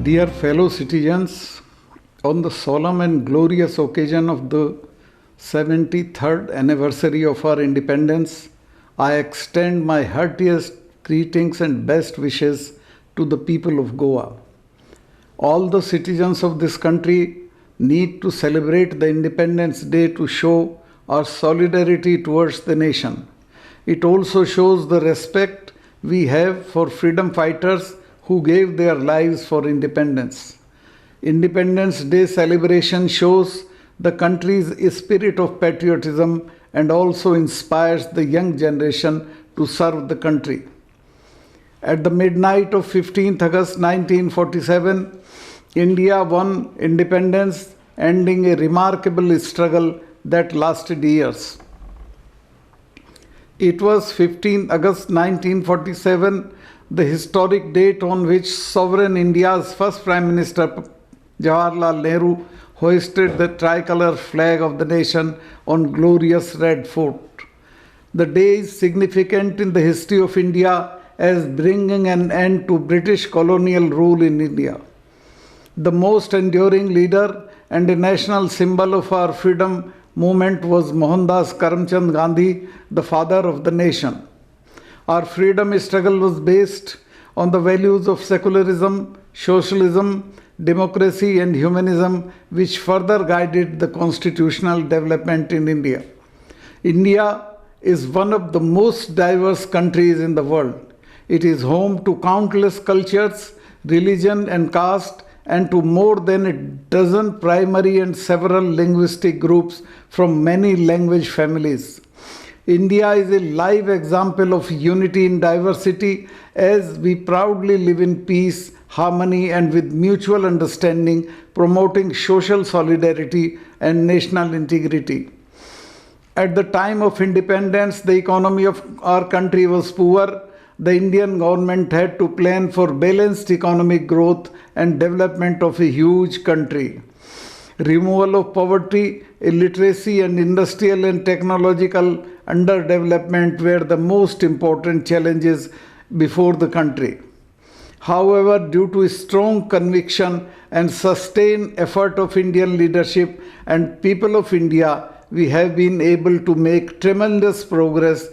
Dear fellow citizens, on the solemn and glorious occasion of the 73rd anniversary of our independence, I extend my heartiest greetings and best wishes to the people of Goa. All the citizens of this country need to celebrate the Independence Day to show our solidarity towards the nation. It also shows the respect we have for freedom fighters who gave their lives for independence. Independence Day celebration shows the country's spirit of patriotism and also inspires the young generation to serve the country. At the midnight of 15th August 1947, India won independence, ending a remarkable struggle that lasted years. It was 15 August 1947, the historic date on which sovereign India's first Prime Minister Jawaharlal Nehru hoisted the tricolour flag of the nation on glorious Red Fort. The day is significant in the history of India as bringing an end to British colonial rule in India. The most enduring leader and a national symbol of our freedom movement was Mohandas Karamchand Gandhi, the father of the nation. Our freedom struggle was based on the values of secularism, socialism, democracy and humanism, which further guided the constitutional development in India. India is one of the most diverse countries in the world. It is home to countless cultures, religion and caste, and to more than a dozen primary and several linguistic groups from many language families. India is a live example of unity in diversity as we proudly live in peace, harmony and with mutual understanding, promoting social solidarity and national integrity. At the time of independence, the economy of our country was poor. The Indian government had to plan for balanced economic growth and development of a huge country. Removal of poverty, illiteracy and industrial and technological underdevelopment were the most important challenges before the country. However, due to strong conviction and sustained effort of Indian leadership and people of India, we have been able to make tremendous progress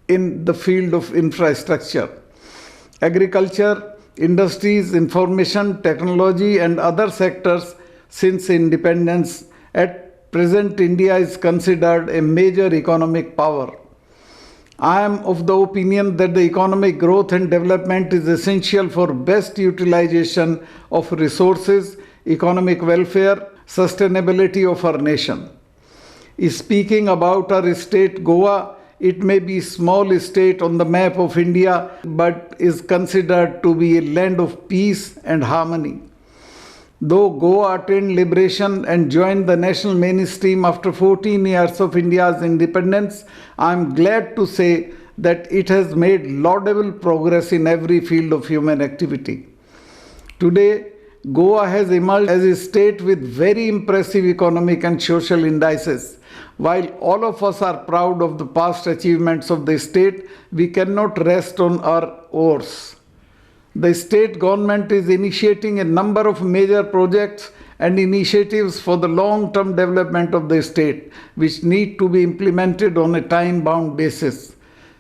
in the field of infrastructure. Agriculture, industries, information, technology and other sectors since independence. At present, India is considered a major economic power. I am of the opinion that the economic growth and development is essential for best utilization of resources, economic welfare, sustainability of our nation. Speaking about our state, Goa, it may be a small state on the map of India, but is considered to be a land of peace and harmony. Though Goa attained liberation and joined the national mainstream after 14 years of India's independence, I am glad to say that it has made laudable progress in every field of human activity. Today, Goa has emerged as a state with very impressive economic and social indices. While all of us are proud of the past achievements of the state, we cannot rest on our oars. The state government is initiating a number of major projects and initiatives for the long-term development of the state, which need to be implemented on a time-bound basis.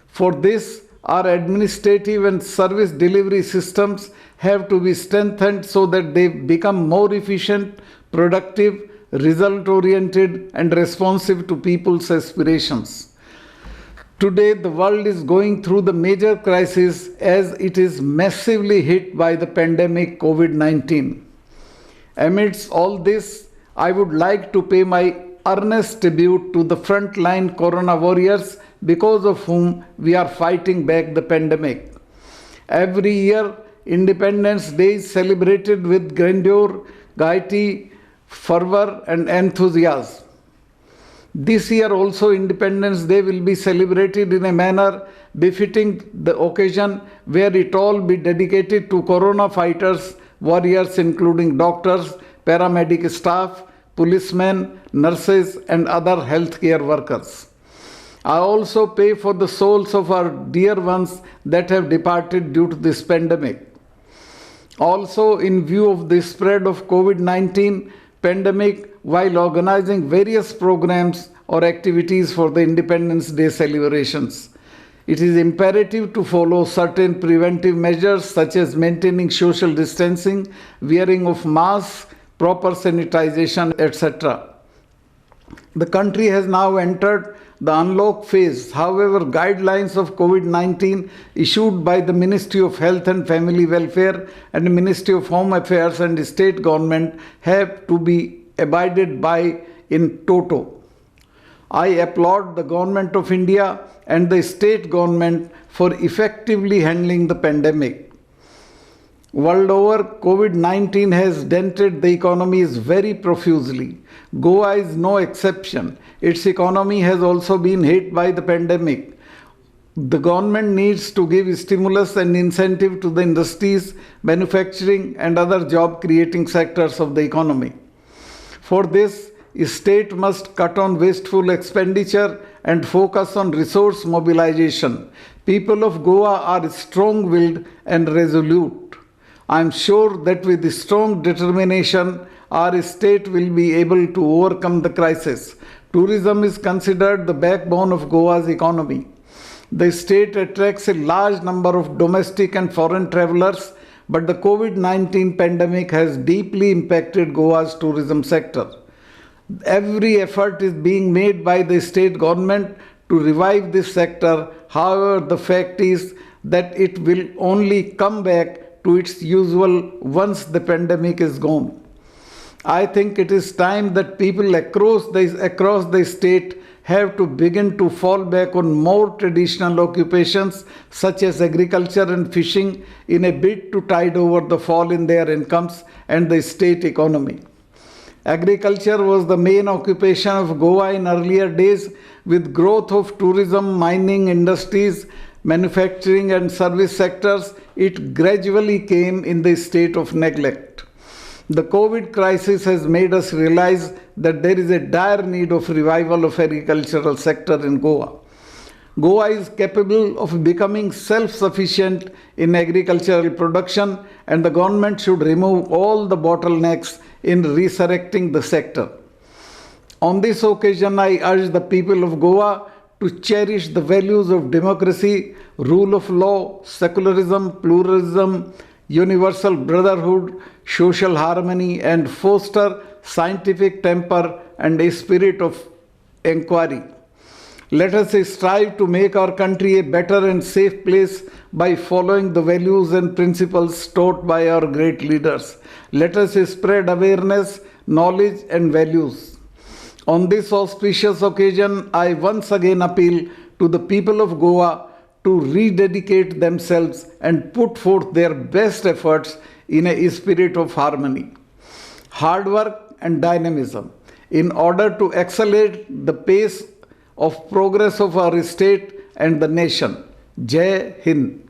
For this, our administrative and service delivery systems have to be strengthened so that they become more efficient, productive, result-oriented and responsive to people's aspirations. Today, the world is going through the major crisis as it is massively hit by the pandemic COVID-19. Amidst all this, I would like to pay my earnest tribute to the frontline corona warriors because of whom we are fighting back the pandemic. Every year, Independence Day is celebrated with grandeur, gaiety, fervor and enthusiasm. This year also Independence Day will be celebrated in a manner befitting the occasion where it all be dedicated to corona fighters, warriors including doctors, paramedic staff, policemen, nurses and other healthcare workers. I also pray for the souls of our dear ones that have departed due to this pandemic. Also, in view of the spread of COVID-19 pandemic, while organizing various programs or activities for the Independence Day celebrations, it is imperative to follow certain preventive measures such as maintaining social distancing, wearing of masks, proper sanitization, etc. The country has now entered the unlock phase. However, guidelines of COVID-19 issued by the Ministry of Health and Family Welfare and the Ministry of Home Affairs and State Government have to be abided by in toto. I applaud the Government of India and the state government for effectively handling the pandemic. World over, COVID-19 has dented the economies very profusely. Goa is no exception. Its economy has also been hit by the pandemic. The government needs to give stimulus and incentive to the industries, manufacturing, and other job-creating sectors of the economy. For this, state must cut on wasteful expenditure and focus on resource mobilization. People of Goa are strong-willed and resolute. I am sure that with strong determination, our state will be able to overcome the crisis. Tourism is considered the backbone of Goa's economy. The state attracts a large number of domestic and foreign travelers, but the COVID-19 pandemic has deeply impacted Goa's tourism sector. Every effort is being made by the state government to revive this sector. However, the fact is that it will only come back to its usual once the pandemic is gone. I think it is time that people across the state have to begin to fall back on more traditional occupations such as agriculture and fishing in a bid to tide over the fall in their incomes and the state economy. Agriculture was the main occupation of Goa in earlier days. With growth of tourism, mining industries, manufacturing and service sectors, it gradually came in the state of neglect. The COVID crisis has made us realize that there is a dire need of revival of agricultural sector in Goa. Goa is capable of becoming self-sufficient in agricultural production, and the government should remove all the bottlenecks in resurrecting the sector. On this occasion, I urge the people of Goa to cherish the values of democracy, rule of law, secularism, pluralism, universal brotherhood, social harmony, and foster scientific temper and a spirit of inquiry. Let us strive to make our country a better and safe place by following the values and principles taught by our great leaders. Let us spread awareness, knowledge, and values. On this auspicious occasion, I once again appeal to the people of Goa to rededicate themselves and put forth their best efforts in a spirit of harmony, hard work, and dynamism in order to accelerate the pace of progress of our state and the nation. Jai Hind.